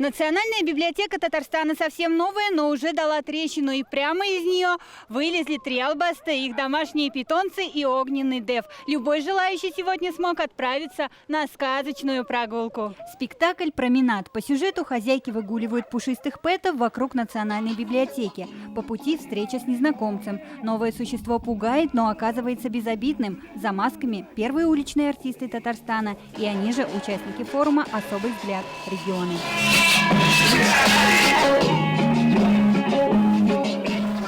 Национальная библиотека Татарстана совсем новая, но уже дала трещину, и прямо из нее вылезли 3 албаста, их домашние питомцы и огненный дев. Любой желающий сегодня смог отправиться на сказочную прогулку. Спектакль «Променад». По сюжету хозяйки выгуливают пушистых пэтов вокруг Национальной библиотеки. По пути встреча с незнакомцем. Новое существо пугает, но оказывается безобидным. За масками первые уличные артисты Татарстана, и они же участники форума «Особый взгляд. Регионы».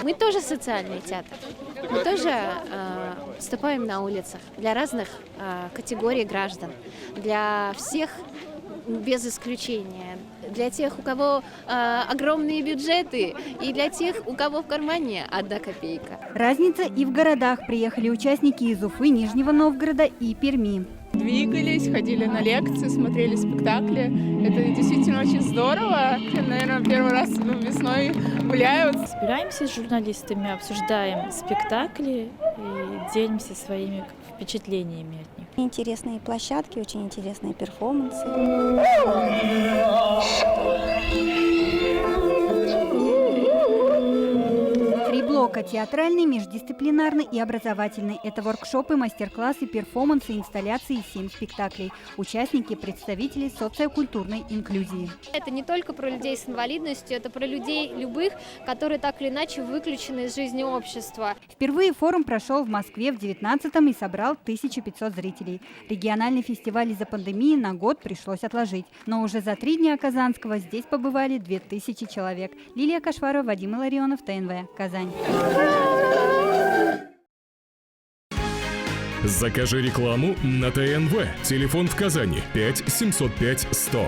Мы тоже социальный театр. Мы тоже выступаем на улицах для разных категорий граждан, для всех без исключения, для тех, у кого огромные бюджеты, и для тех, у кого в кармане 1 копейка. Разница и в городах. Приехали участники из Уфы, Нижнего Новгорода и Перми. Двигались, ходили на лекции, смотрели спектакли. Это действительно очень здорово. Я, наверное, первый раз весной гуляю. Собираемся с журналистами, обсуждаем спектакли и делимся своими впечатлениями от них. Интересные площадки, очень интересные перформансы. Блока: театральный, междисциплинарный и образовательный. Это воркшопы, мастер-классы, перформансы, инсталляции и 7 спектаклей. Участники – представители социокультурной инклюзии. Это не только про людей с инвалидностью, это про людей любых, которые так или иначе выключены из жизни общества. Впервые форум прошел в Москве в 19-м и собрал 1500 зрителей. Региональный фестиваль из-за пандемии на год пришлось отложить. Но уже за 3 дня Казанского здесь побывали 2000 человек. Лилия Кашварова, Вадим Илларионов, ТНВ, Казань. Закажи рекламу на ТНВ. Телефон в Казани 5 705 100.